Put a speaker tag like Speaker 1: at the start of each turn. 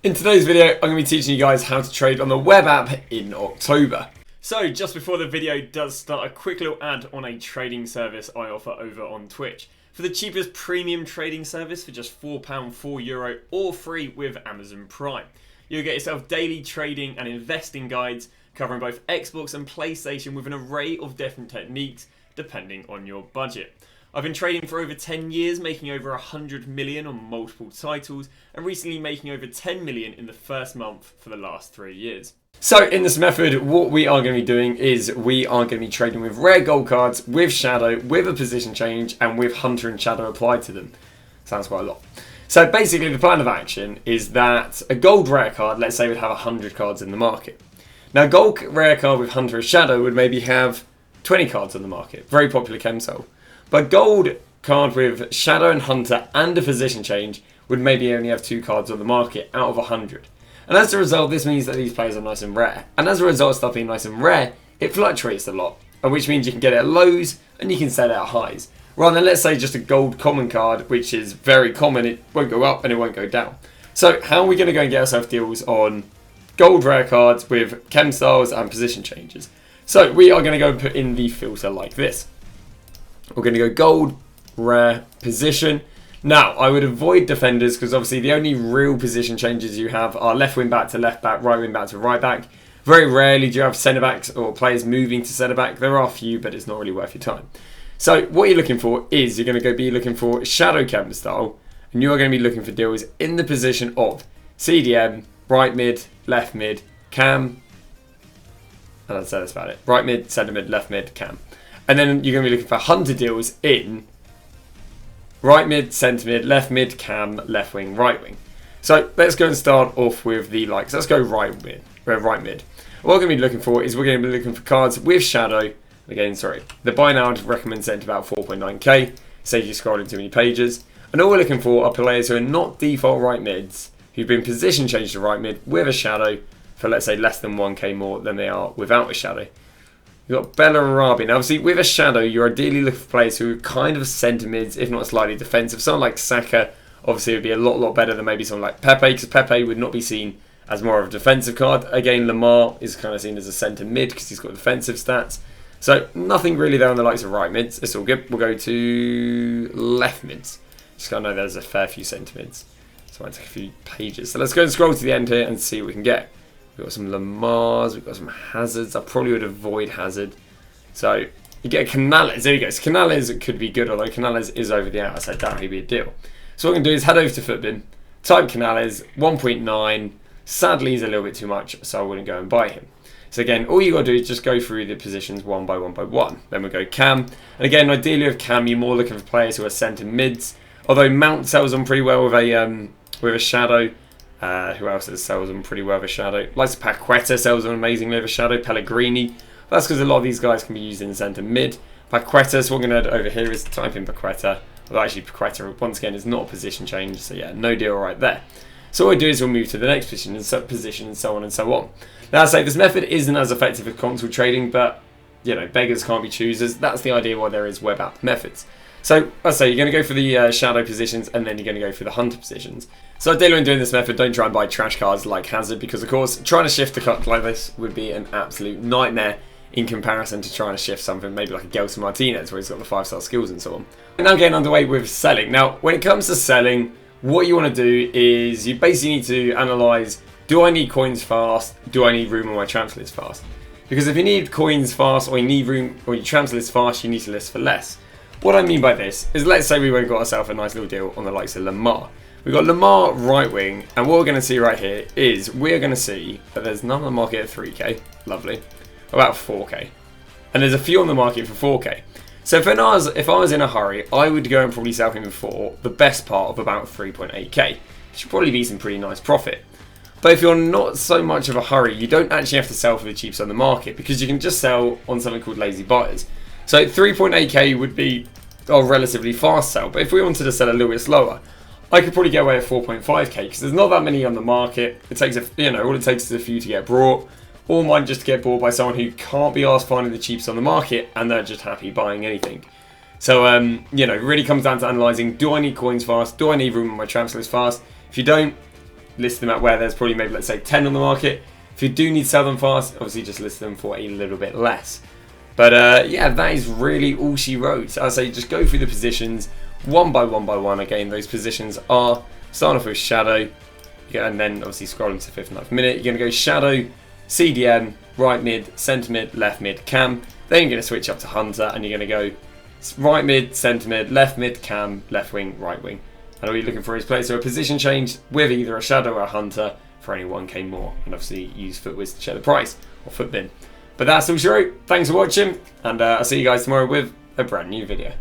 Speaker 1: In today's video, I'm going to be teaching you guys how to trade on the web app in October. So just before the video does start, a quick little ad on a trading service I offer over on Twitch. For the cheapest premium trading service for just £4, €4, or free with Amazon Prime. You'll get yourself daily trading and investing guides covering both Xbox and PlayStation with an array of different techniques depending on your budget. I've been trading for over 10 years, making over 100 million on multiple titles, and recently making over 10 million in the first month for the last 3 years. So in this method, what we are going to be doing is we are going to be trading with rare gold cards, with shadow, with a position change, and with hunter and shadow applied to them. Sounds quite a lot. So basically the plan of action is that a gold rare card, let's say, would have 100 cards in the market. Now gold rare card with hunter and shadow would maybe have 20 cards on the market. Very popular chemsol. But gold card with shadow and hunter and a position change would maybe only have 2 cards on the market out of 100. And as a result, this means that these players are nice and rare. And as a result of stuff being nice and rare, it fluctuates a lot. Which means you can get it at lows and you can sell it at highs. Rather than, let's say, just a gold common card, which is very common, it won't go up and it won't go down. So how are we going to go and get ourselves deals on gold rare cards with chem styles and position changes? So we are going to go and put in the filter like this. We're going to go gold, rare, position. Now, I would avoid defenders because obviously the only real position changes you have are left wing back to left back, right wing back to right back. Very rarely do you have centre backs or players moving to centre back. There are a few, but it's not really worth your time. So what you're looking for is you're going to be looking for shadow chem style, and you are going to be looking for deals in the position of CDM, right mid, left mid, cam, and I'd say that's about it. Right mid, centre mid, left mid, cam. And then you're going to be looking for hunter deals in right mid, centre mid, left mid, cam, left wing, right wing. So let's go and start off with the likes. Let's go right mid. What we're going to be looking for is we're going to be looking for cards with shadow. Again, sorry. The buy now recommends sent about 4.9k. Saves you scrolling too many pages. And all we're looking for are players who are not default right mids, who've been position changed to right mid with a shadow for, let's say, less than 1k more than they are without a shadow. You've got Bellarabi. Now, obviously, with a shadow, you're ideally looking for players who are kind of centre mids, if not slightly defensive. Someone like Saka, obviously, would be a lot better than maybe someone like Pepe, because Pepe would not be seen as more of a defensive card. Again, Lamar is kind of seen as a centre mid because he's got defensive stats. So, nothing really there on the likes of right mids. It's all good. We'll go to left mids. Just kind of know there's a fair few centre mids. So, I might take a few pages. So, let's go and scroll to the end here and see what we can get. We've got some Lamars, we've got some Hazards. I probably would avoid Hazard. So you get a Canales. There you go. So Canales could be good, although Canales is over the hour, so that would be a deal. So what we're going to do is head over to Footbin, type Canales, 1.9. Sadly, he's a little bit too much, so I wouldn't go and buy him. So again, all you got to do is just go through the positions one by one. Then we go Cam. And again, ideally with Cam, you're more looking for players who are centre mids. Although Mount sells on pretty well with a shadow. Who else sells them pretty well with a shadow? Likes Paqueta sells them amazingly with a shadow. Pellegrini. That's because a lot of these guys can be used in centre mid. Paqueta, so what we're going to do over here is type in Paqueta. Although actually Paqueta, once again, is not a position change. So yeah, no deal right there. So what we do is we'll move to the next position and so on and so on. Now I say this method isn't as effective as console trading, but you know, beggars can't be choosers. That's the idea why there is web app methods. So, I say, you're going to go for the shadow positions and then you're going to go for the hunter positions. So, ideally when doing this method, don't try and buy trash cards like Hazard because, of course, trying to shift a card like this would be an absolute nightmare in comparison to trying to shift something maybe like a Gelson Martinez where he's got the 5-star skills and so on. And now getting underway with selling. Now, when it comes to selling, what you want to do is you basically need to analyse, do I need coins fast? Do I need room on my transfer list fast? Because if you need coins fast or you need room or your transfer list fast, you need to list for less. What I mean by this is, let's say we got ourselves a nice little deal on the likes of Lamar. We've got Lamar right wing, and what we're going to see right here is we're going to see that there's none on the market at 3k, lovely, about 4k, and there's a few on the market for 4k. So if I was in a hurry, I would go and probably sell him for the best part of about 3.8k, which should probably be some pretty nice profit. But if you're not so much of a hurry, you don't actually have to sell for the cheapest on the market because you can just sell on something called lazy buyers. So 3.8k would be a relatively fast sell, but if we wanted to sell a little bit slower, I could probably get away at 4.5k because there's not that many on the market. It takes all it takes is a few to get brought, or mine just to get bought by someone who can't be asked finding the cheapest on the market and they're just happy buying anything. So it really comes down to analysing: do I need coins fast? Do I need room on my transfer list fast? If you don't, list them at where there's probably maybe, let's say, 10 on the market. If you do need to sell them fast, obviously just list them for a little bit less. But yeah, that is really all she wrote. So I say just go through the positions one by one. Again, those positions are starting off with shadow, and then obviously scrolling to the 5th and 9th minute. You're going to go shadow, CDM, right mid, centre mid, left mid, cam. Then you're going to switch up to hunter, and you're going to go right mid, centre mid, left mid, cam, left wing, right wing. And all you're looking for is play so a position change with either a shadow or a hunter for only 1k more. And obviously use FootWiz to check the price, or FootBin. But that's all she wrote. Thanks for watching, and I'll see you guys tomorrow with a brand new video.